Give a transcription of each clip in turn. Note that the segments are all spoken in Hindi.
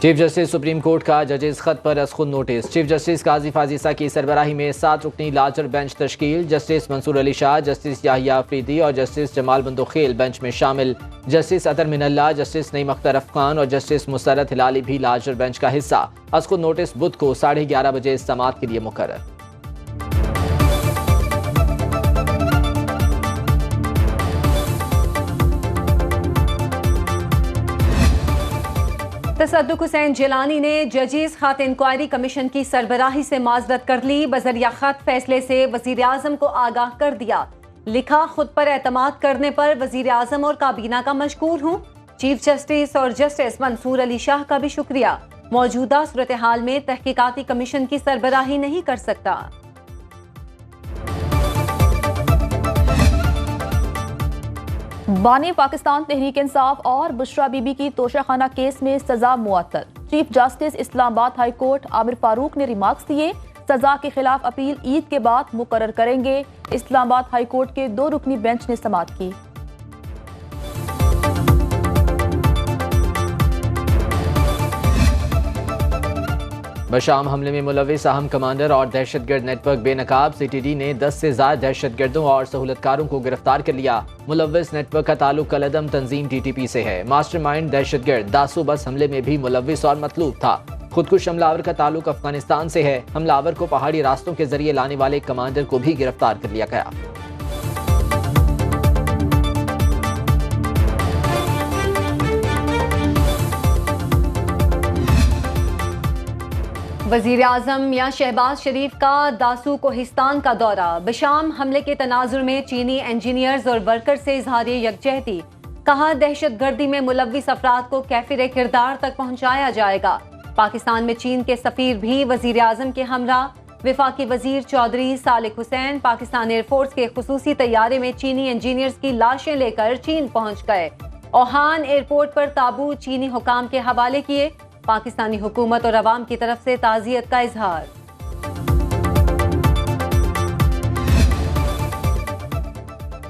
चीफ जस्टिस सुप्रीम कोर्ट का जजेस खत पर रसखुन notice. Chief justice Qazi Faez Isa की सरबराही में 7 रुकनी लार्जर बेंच तश्कील। जस्टिस मंसूर अली शाह, जस्टिस याहिया अफरीदी और जस्टिस जमाल बंदोखेल बेंच में शामिल। जस्टिस अतर मिनल्ला, जस्टिस नईम अख्तर अफगान और जस्टिस मुसरत हिलाली भी लार्जर बेंच का हिस्सा। रसखुन नोटिस बुध को 11:30 बजे समाअत के लिए मुकर्रर। तसद्दुक हुसैन जिलानी ने जजेस खत इंक्वायरी कमीशन की सरबराही से माजरत कर ली। बजरिया खत फैसले से वजीर आजम को आगाह कर दिया। लिखा, खुद पर एतमाद करने पर वजीर आजम और काबीना का मशकूर हूँ। चीफ जस्टिस और जस्टिस मंसूर अली शाह का भी शुक्रिया। मौजूदा सूरत हाल में तहकीकाती कमीशन की सरबराही नहीं कर सकता। बानी पाकिस्तान तहरीक इंसाफ और बुशरा बीबी की तोशाखाना केस में सजा मुअत्तल। Chief justice Islamabad high court Aamir Farooq ने रिमार्क्स दिए। सजा के खिलाफ अपील ईद के बाद मुकर्रर करेंगे। इस्लामाबाद हाई कोर्ट के 2 रुकनी बेंच ने समाअत की। बशाम हमले में मुलविस अहम कमांडर और दहशतगर्द नेटवर्क बेनकाब CTD ने 10 से ज्यादा दहशतगर्दों और सहूलतकारों को गिरफ्तार कर लिया। मुलविस नेटवर्क का ताल्लुक कलअदम तंजीम TTP से है। मास्टरमाइंड दहशतगर्द दासू बस हमले में भी मुलविस और मतलूब था। खुदकुश हमलावर का ताल्लुक अफगानिस्तान से है। हमलावर को पहाड़ी रास्तों के जरिए लाने वाले कमांडर को भी गिरफ्तार कर लिया गया। वजीर आजम या शहबाज शरीफ का दासू कोहिस्तान का दौरा। बशाम हमले के तनाजुर में चीनी इंजीनियर्स और वर्कर से इजहार यकजहती। कहा, दहशत गर्दी में मुलविस अफराद को कैफिर किरदार तक पहुंचाया जाएगा। पाकिस्तान में चीन के सफीर भी वजीर आजम के हमरा। विफाकी वजीर चौधरी सालिक हुसैन पाकिस्तान एयरफोर्स के खुसूसी तैयारे में चीनी इंजीनियर्स की लाशें लेकर चीन पहुंच गए। ओहान एयरपोर्ट पर ताबूत चीनी हुकाम के हवाले किए। पाकिस्तानी हुकूमत और अवाम की तरफ से ताज़ियत का इजहार।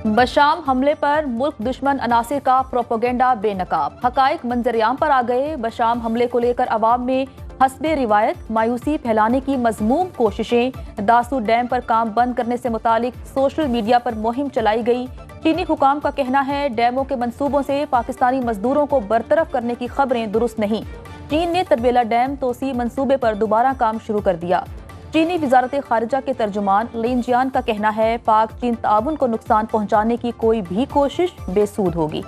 बशाम हमले पर मुल्क दुश्मन अनासिर का प्रोपेगेंडा बेनकाब। हकायक मंजरियाम पर आ गए। बशाम हमले को लेकर अवाम में हस्बे रिवायत मायूसी फैलाने की मजमूम कोशिशें। दासू डैम पर काम बंद करने से मुतालिक सोशल मीडिया पर मुहिम चलाई गई। चीनी हुकाम का कहना है, डैमों के मंसूबों से पाकिस्तानी मजदूरों को बरतरफ करने की खबरें दुरुस्त नहीं। चीन ने तरबेला डैम तोसी मंसूबे पर दोबारा काम शुरू कर दिया। चीनी वजारत खारिजा के तर्जुमान लिन जियान का कहना है, पाक चीन ताउन को नुकसान पहुंचाने की कोई भी कोशिश बेसूद होगी।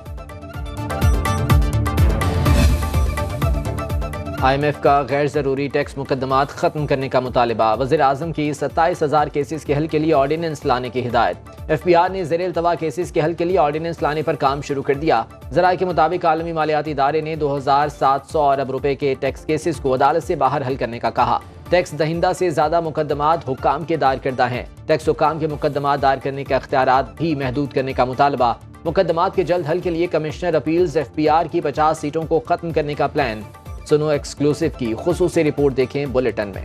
IMF का गैर जरूरी टैक्स मुकदमात खत्म करने का मुतालिबा। वज़ीर आज़म की 27,000 केसेस के हल के लिए ऑर्डिनेंस लाने की हिदायत। FBR ने ज़ेर इल्तवा केसेस के हल के लिए ऑर्डिनेंस लाने पर काम शुरू कर दिया। ज़राए के मुताबिक आलमी मालियाती इदारे ने 2700 अरब रुपए के टैक्स केसेस को अदालत से बाहर हल करने का कहा। टैक्स दहिंदा से ज्यादा मुकदमात हुक्काम के दायर करदा हैं। टैक्स हुक्काम के मुकदमात दायर करने के अख्तियारात भी महदूद करने का मुतालबा। मुकदमात के जल्द हल के लिए कमिश्नर अपील्स FBR की 50 सीटों को खत्म करने का प्लान। सुनो एक्सक्लूसिव की खुसूसी रिपोर्ट देखें बुलेटिन में।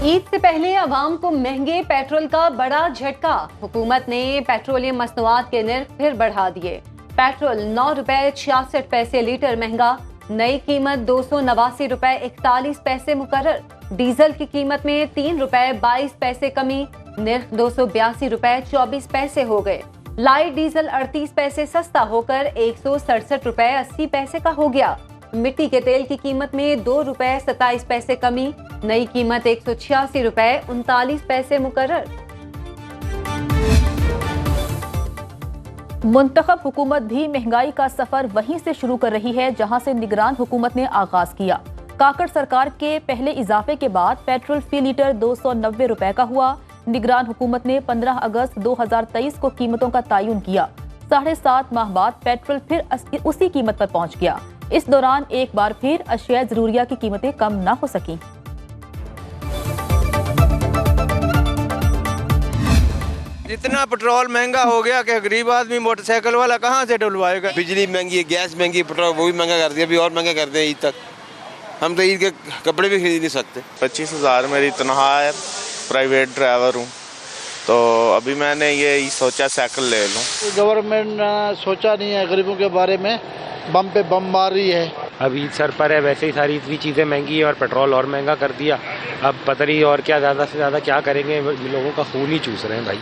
ईद से पहले अवाम को महंगे पेट्रोल का बड़ा झटका। हुकूमत ने पेट्रोलियम मसनूआत के निर्ख फिर बढ़ा दिए। पेट्रोल 9 रुपए 66 पैसे लीटर महंगा। नई कीमत 289 रुपए 41 पैसे मुकर्रर। डीजल की कीमत में 3 रुपए 22 पैसे कमी। निर्ख 282 रुपए 24 पैसे हो गए। लाइट डीजल 38 पैसे सस्ता होकर 167 रुपए 80 पैसे का हो गया। मिट्टी के तेल की कीमत में 2 रुपए 27 पैसे कमी। नई कीमत 186 रुपए 39 पैसे मुकर्रर। मुंतखब हुकूमत भी महंगाई का सफर वहीं से शुरू कर रही है जहां से निगरान हुकूमत ने आगाज किया। काकड़ सरकार के पहले इजाफे के बाद पेट्रोल फी लीटर 290 रुपए का हुआ। निगरान हुकूमत ने 15 अगस्त 2023 को कीमतों का तयन किया। 7.5 माह बाद पेट्रोल फिर उसी कीमत पर पहुंच गया। इस दौरान एक बार फिर अशिया जरूरिया की कीमतें कम न हो सकी। इतना पेट्रोल महंगा हो गया कि गरीब आदमी मोटरसाइकिल वाला कहाँ से डलवाएगा। बिजली महंगी है, गैस महंगी, पेट्रोल वो भी महंगा कर दिया, अभी और महंगा कर दिया। ईद तक हम तो ईद के कपड़े भी खरीद नहीं सकते। 25,000 मेरी तनख्वाह है, प्राइवेट ड्राइवर हूँ। तो अभी मैंने ये सोचा साइकिल ले लूँ। गवर्नमेंट ने सोचा नहीं है गरीबों के बारे में, बम पे बम मार रही है। अभी सर पर है, वैसे ही सारी इतनी चीज़ें महंगी है और पेट्रोल और महंगा कर दिया। अब पता नहीं और क्या ज़्यादा से ज़्यादा क्या करेंगे, लोगों का खून ही चूस रहे हैं भाई।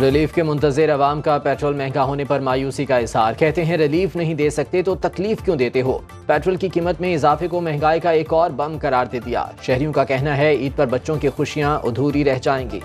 रिलीफ के मुंतज़िर अवाम का पेट्रोल महंगा होने पर मायूसी का इजहार। कहते हैं रिलीफ नहीं दे सकते तो तकलीफ क्यों देते हो। पेट्रोल की कीमत में इजाफे को महंगाई का एक और बम करार दे दिया। शहरियों का कहना है ईद पर बच्चों की खुशियां अधूरी रह जाएंगी।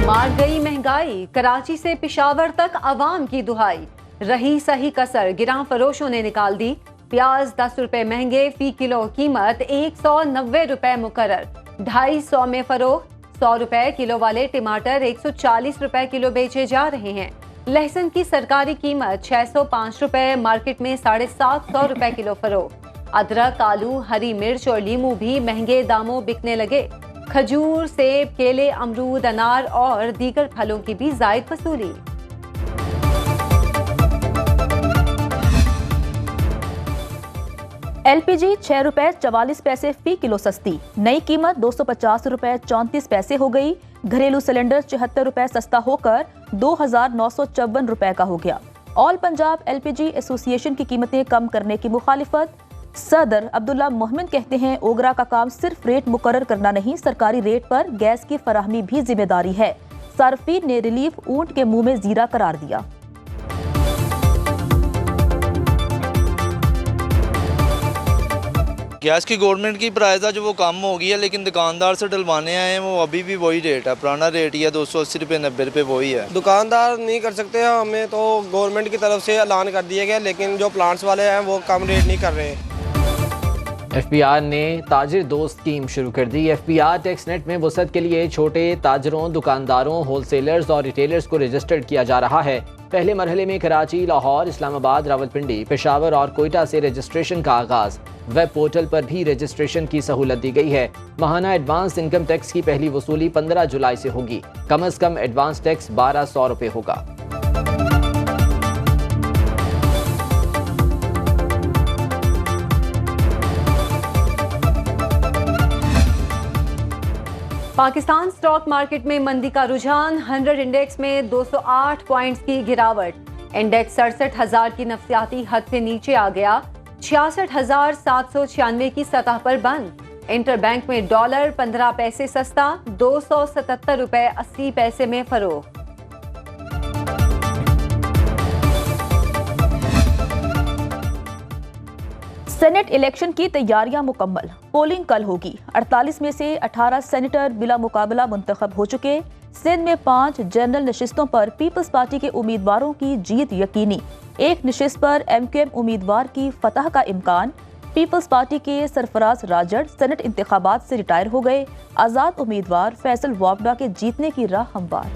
मार गई महंगाई, कराची से पिशावर तक अवाम की दुहाई। रही सही कसर, गिरां फरोशों ने निकाल दी। प्याज 10 रुपए महंगे, फी किलो कीमत 190 रुपए मुकर्रर। 250 में फरोख्त। 100 रुपए किलो वाले टमाटर 140 रुपए किलो बेचे जा रहे हैं। लहसुन की सरकारी कीमत 605 रुपए, मार्केट में 750 रुपए किलो फरोख्त। अदरक, आलू, हरी मिर्च और लीमू भी महंगे दामों बिकने लगे। खजूर, सेब, केले, अमरूद, अनार और दीगर फलों की भी जायद वसूली। LPG 6 रुपए 44 पैसे फी किलो सस्ती, नई कीमत 250 रुपए 34 पैसे हो गई। घरेलू सिलेंडर 74 रुपए सस्ता होकर 2,954 रुपए का हो गया। ऑल पंजाब LPG एसोसिएशन की कीमतें कम करने की मुखालिफत। सदर अब्दुल्ला मोहम्मद कहते हैं ओगरा का काम सिर्फ रेट मुकर्रर करना नहीं, सरकारी रेट पर गैस की फराहमी भी जिम्मेदारी है। सार्फिन ने रिलीफ ऊंट के मुंह में जीरा करार दिया। गैस की गवर्नमेंट की प्राइस जो वो कम हो गई है, लेकिन दुकानदार से डलवाने आए हैं वो अभी भी वही रेट है, पुराना रेट ही है, 280 रुपये 90 रुपये वही है। दुकानदार नहीं कर सकते, हमें तो गवर्नमेंट की तरफ से ऐलान कर दिया गया, लेकिन जो प्लांट्स वाले हैं वो कम रेट नहीं कर रहे। FPR ने ताजिर दोस्त स्कीम शुरू कर दी। FPR टैक्स नेट में वसअत के लिए छोटे ताजरों, दुकानदारों, होलसेलर्स और रिटेलर्स को रजिस्टर्ड किया जा रहा है। पहले मरहले में कराची, लाहौर, इस्लामाबाद, रावलपिंडी, पेशावर और कोयटा से रजिस्ट्रेशन का आगाज। वेब पोर्टल पर भी रजिस्ट्रेशन की सहूलत दी गई है। माहाना एडवांस इनकम टैक्स की पहली वसूली 15 जुलाई से होगी। कम अज कम एडवांस टैक्स 1200 रुपये होगा। पाकिस्तान स्टॉक मार्केट में मंदी का रुझान, 100 इंडेक्स में 208 पॉइंट्स की गिरावट। इंडेक्स 67,000 की नफसियाती हद से नीचे आ गया। 66,796 की सतह पर बंद। इंटरबैंक में डॉलर 15 पैसे सस्ता, 277 रुपए 80 पैसे में फरोख्त। सेनेट इलेक्शन की तैयारियां मुकम्मल, पोलिंग कल होगी। 48 में से 18 सेनेटर बिला मुकाबला मुंतखब हो चुके। सिंध में 5 जनरल नशिस्तों पर पीपल्स पार्टी के उम्मीदवारों की जीत यकीनी। एक नशिस्त पर MQM उम्मीदवार की फतह का इम्कान। पीपल्स पार्टी के सरफराज राजड़ सेनेट इंतखाबात से रिटायर हो गए। आजाद उम्मीदवार फैसल वाबडा के जीतने की राह हमवार।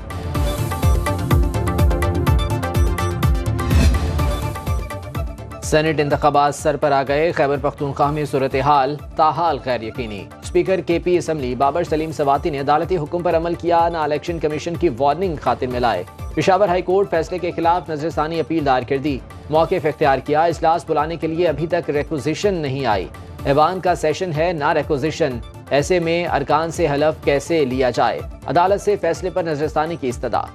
सेनेट इंतखाबात सर पर आ गए। खैबर पख्तूनख्वा में सूरत हाल ताहाल गैर यकीनी। Speaker KP assembly Babar Saleem Swati ने अदालती हुक्म पर अमल किया, ना इलेक्शन कमीशन की वार्निंग खातिर में लाए। पेशावर हाई कोर्ट फैसले के खिलाफ नजरसानी अपील दायर कर दी। मौक़िफ़ इख्तियार किया, इजलास बुलाने के लिए अभी तक रिक्विजिशन नहीं आई। ऐवान का सेशन है, ना रिक्विजिशन, ऐसे में अरकान से हलफ कैसे लिया जाए। अदालत से फैसले पर नजरसानी की इस्तदा।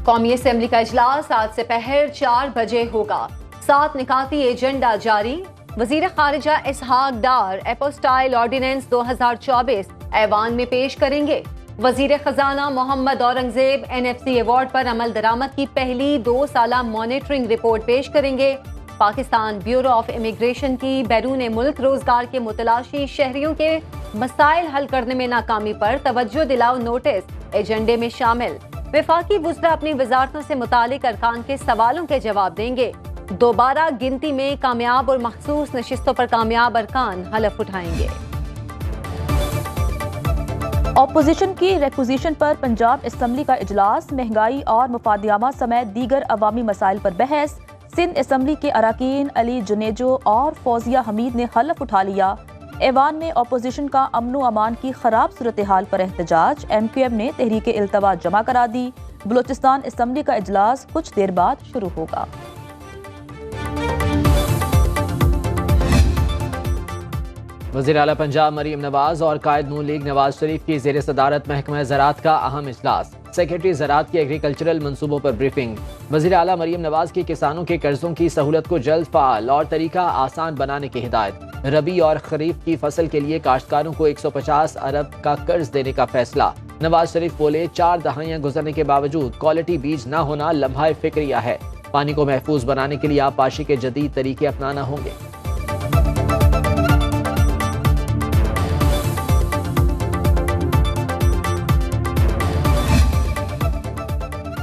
कौमी असेंबली का इजलास आज से पहर 4 बजे होगा। 7 निकाती एजेंडा जारी। वजीर खारिजा इसहाक डार एपोस्टाइल ऑर्डिनेंस 2024 ऐवान में पेश करेंगे। वजीर खजाना मोहम्मद औरंगजेब NFC अवार्ड पर अमल दरामद की पहली 2 साला मॉनिटरिंग रिपोर्ट पेश करेंगे। पाकिस्तान ब्यूरो ऑफ इमिग्रेशन की बैरून मुल्क रोजगार के मुतलाशी शहरियों के मसाइल हल करने में नाकामी पर तवज्जो दिलाओ नोटिस एजेंडे में शामिल। वफाकी वज़रा अपनी वजारतों से मुतालिक अरकान के सवालों के जवाब देंगे। दोबारा गिनती में कामयाब और मखसूस नशिस्तों पर कामयाब अरकान हलफ उठाएंगे। ऑपोजिशन की रिक्विजिशन पर पंजाब असम्बली का इजलास। महंगाई और मुफादियामा समेत दीगर अवामी मसाइल पर बहस। सिंध असम्बली के अराकीन अली जुनेजो और फौजिया हमीद ने हलफ उठा लिया। ऐवान में अपोजिशन का अमन व अमान की खराब सूरत हाल पर एहतजाज। MQM ने तहरीक इल्तवा जमा करा दी। बलूचिस्तान असम्बली का इजलास कुछ देर बाद शुरू होगा। वज़ीर आला पंजाब मरीम नवाज और कायद नून लीग नवाज शरीफ की ज़ेर सदारत महकमा ज़राअत का अहम इजलास। सेक्रेटरी ज़राअत की एग्रीकल्चरल मंसूबों पर ब्रीफिंग। वज़ीर आला मरीम नवाज की किसानों के कर्जों की सहूलत को जल्द फ़ाल और तरीका आसान बनाने की हिदायत। रबी और खरीफ की फसल के लिए काश्तकारों को 150 अरब का कर्ज देने का फैसला। नवाज शरीफ बोले 4 दहाइयां गुजरने के बावजूद क्वालिटी बीज न होना लम्हा फिक्रिया है। पानी को महफूज बनाने के लिए आबपाशी के जदीद तरीके अपनाना होंगे।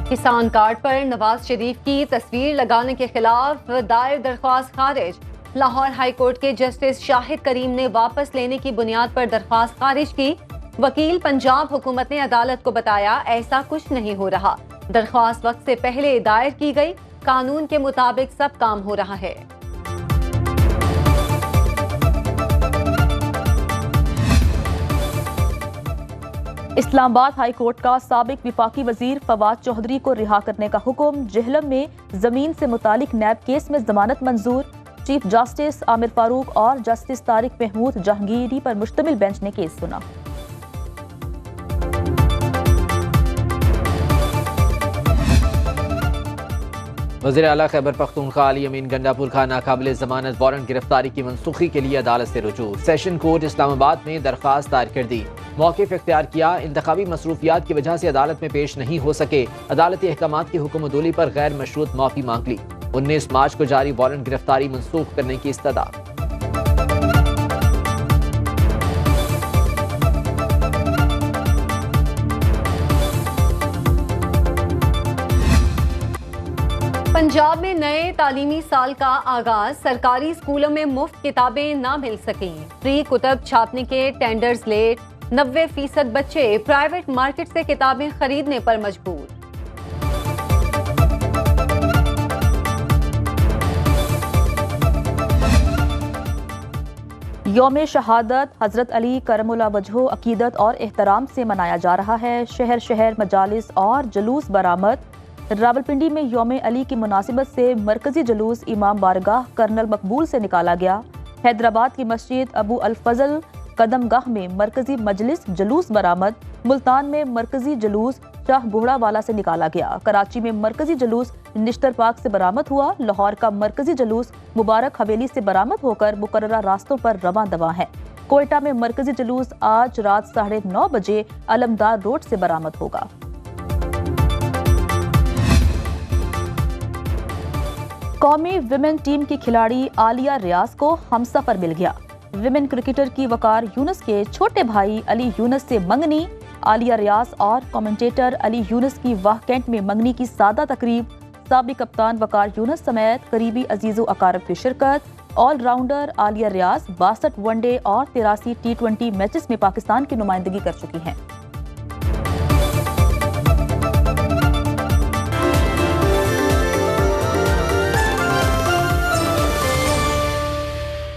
किसान कार्ड पर नवाज शरीफ की तस्वीर लगाने के खिलाफ दायर दरख्वास्त खारिज। लाहौर हाई कोर्ट के जस्टिस शाहिद करीम ने वापस लेने की बुनियाद पर दरख्वास्त खारिज की। वकील पंजाब हुकूमत ने अदालत को बताया ऐसा कुछ नहीं हो रहा। दरख्वास्त वक्त से पहले दायर की गई। कानून के मुताबिक सब काम हो रहा है। इस्लामाबाद हाई कोर्ट का साबिक विफाकी वजीर फवाद चौधरी को रिहा करने का हुक्म। जेहलम में जमीन से मुतालिक नैब केस में जमानत मंजूर। चीफ जस्टिस आमिर फारूक और जस्टिस तारिक महमूद जहांगीरी पर मुश्तमिल बेंच ने केस सुना। वज़ीर आला खैबर पख्तूनख्वा अली अमीन गंडापुर का नाकाबिल जमानत वारंट गिरफ्तारी की मनसूखी के लिए अदालत से रुजू। सेशन कोर्ट इस्लामाबाद में दरख्वास्त दायर कर दी। मौक़िफ़ इख्तियार किया। इंतखाबी मसरूफियात की वजह से अदालत में पेश नहीं हो सके। अदालती अहकामात की हुक्म-उदूली पर गैर मशरूत माफी मांग ली। 19 मार्च को जारी वारंट गिरफ्तारी मनसूख करने की इस्तदा। पंजाब में नए तालीमी साल का आगाज। सरकारी स्कूलों में मुफ्त किताबें ना मिल सकें। फ्री कुतब छापने के टेंडर्स लेट। 90% बच्चे प्राइवेट मार्केट से किताबें खरीदने पर मजबूर। यौम शहादत हजरत अली करमुल्लाह वजहो अकीदत और एहतराम से मनाया जा रहा है। शहर शहर मजालिस और जुलूस बरामद। रावलपिंडी में यौम अली की मुनासिबत से मरकजी जुलूस इमाम बारगाह कर्नल मकबूल से निकाला गया। हैदराबाद की मस्जिद अबू अल फजल कदमगाह में मरकजी मजलिस जुलूस बरामद। मुल्तान में मरकजी जुलूस शाह बुढ़ा वाला से निकाला गया। कराची में मरकजी जुलूस निश्तर पार्क से बरामद हुआ। लाहौर का मरकजी जुलूस मुबारक हवेली से बरामद होकर मुकर्ररा रास्तों पर रवां दवा है। कोयटा में मरकजी जुलूस आज रात 9:30 बजे अलमदार रोड से बरामद होगा। कौमी विमेन टीम की खिलाड़ी आलिया रियाज को हमसफर मिल गया। विमेन क्रिकेटर की वकार यूनुस के छोटे भाई अली यूनुस से मंगनी। आलिया रियाज और कमेंटेटर अली यूनुस की वाह कैंट में मंगनी की सादा तकरीब। साबिक कप्तान वकार यूनुस समेत करीबी अजीजों अकारब की शिरकत। ऑलराउंडर आलिया रियाज 62 वनडे और 83 T20 मैचेस में पाकिस्तान की नुमाइंदगी कर चुकी हैं।